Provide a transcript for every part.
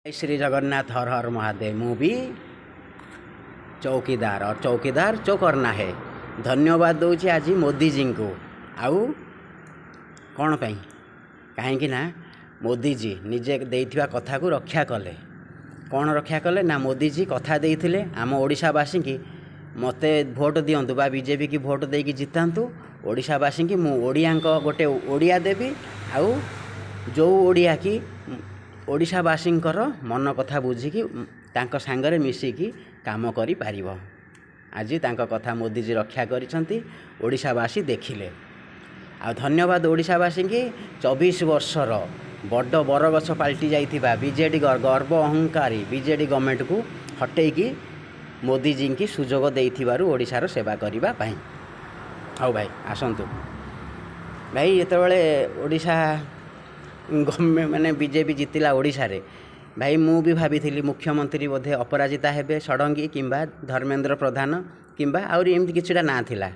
श्री जगन्नाथ हर हर Mahadev. Movie चौकीदार और चौकीदार जो करना है। धन्यवाद दूची आज मोदी जी को। आउ कौन पाई कहीं ना मोदी जी निजे देइथिबा कथा को रक्षा कले। कौन रक्षा कले ना मोदी जी कथा देइथिले आम ओडिशावासी की मते भोट दियंतु बा बीजेपी की भोट देकी जितांतु। ओडिशावासी की मु ओडिया गोटे ओडिया देवी आउ जो ओडिया की ओडिशावासींकर मन कथा बुझिकी तांको सांगरे मिसिकी काम करि पारिबो। आज तांको कथा मोदी जी रक्षा करिसंती ओडिशावासी देखिले। आ धन्यवाद ओडिशावासी की 24 वर्षर बड़ बरगछ पाल्टी जाइथिबा बीजेडी गर्व अहंकारी बीजेडी गवर्नमेंट को हटेकी मोदी जी की सुजोग देइथिबारु ओडिशार सेवा करिबा पई। हाउ भाई आसंतु भाई जेतेबेले ओडिशा गवर्नमेंट माने बीजेपी जितिला ओडिशा रे भाई मु भी भाभी मुख्यमंत्री बोधे अपराजिता हेबे षडंगी किंबा धर्मेंद्र प्रधान किंबा आउरी एमती किछिटा ना थिला।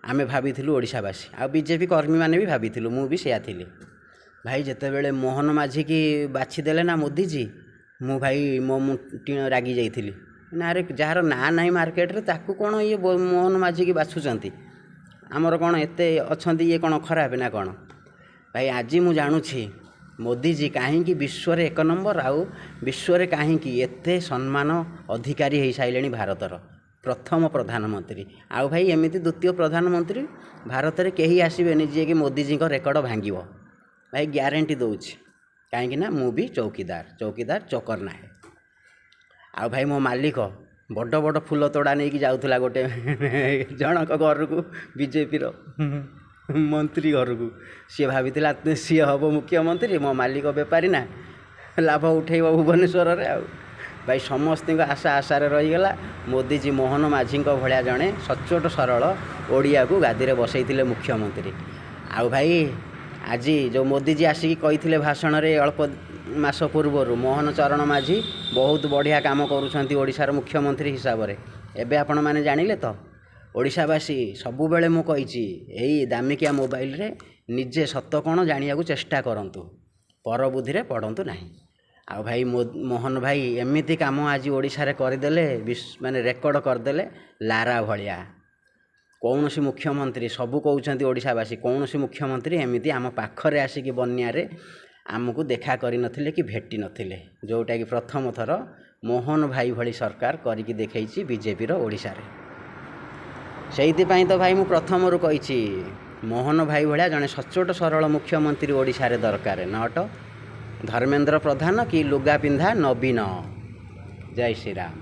आमे भाभी ओडिशावासी आ बीजेपी कर्मी माने भी भाभी मु भी सेया थिली। भाई जेतेबेले मोहन माझी की बाछि देले ना मोदी जी मु भाई मो रागी जाइथिली ना रे जार ना नाई मार्केट रे ताकू कोन ये मोहन माझी की बाछुचंती आमर कोन एते अछंती ये कोन खराब ना कोन। भाई आज मु जानुछि मोदी जी कहीं विश्व एक नंबर आउ विश्व रे कहीं एते सम्मान अधिकारी हो सारे भारतर प्रथम प्रधानमंत्री। आउ भाई एमती द्वितीय प्रधानमंत्री भारत में कहीं आसबेनि जी कि मोदी जी रेकर्ड भांगिब। भाई ग्यारंटी दूची कहीं ना मु भी चौकीदार चौकीदार चौकरना है। आउ भाई मो मालिक बड़ बड़ फूल तोड़ा नहीं जाऊला गोटे जनक घर को बीजेपी मंत्री घर को सी भाई सी हम मुख्यमंत्री मो मालिक बेपारी ना लाभ उठेब भुवनेश्वर रे। आ भाई समस्त आशा आशार रहीगला मोदी जी मोहन माझी भाया जड़े सचोट सरल ओडिया को गादी में बसई मुख्यमंत्री। आउ भाई आज जो मोदी जी आसिक कही भाषण में अल्प मास पूर्वर मोहन चरण माझी बहुत बढ़िया काम करुँच ओडिशार मुख्यमंत्री हिसाब से एवं आपण मैंने जानिले तो। ओडिशावासी सबुबले मु कही यही दामिकिया मोबाइल रे निजे सत कौन जानिया को चेष्टा करंतु पर बुद्धि रे पड़ंतु नहीं। आ भाई मोहन भाई एमिति काम आज ओडिशा रे करदेले माने रेकर्ड करदेले लारा भलिया। कौन सी मुख्यमंत्री सबू कहउछंती ओडिशावासी कौन सी मुख्यमंत्री एमिति आम पाखरे आसिकी बन्या रे आमको देखा करि नथिले कि भेटी नथिले जोटा कि प्रथम थर मोहन भाई भली सरकार करिकी देखैछि बीजेपी रो ओडिशा रे। सेइथिपाई तो भाई मु प्रथम रु कही मोहन भाई भाया जड़े सचोट सरल मुख्यमंत्री ओडिशा रे दरकार नट धर्मेंद्र प्रधान कि लुगा पिंधा नवीन। जय श्री राम।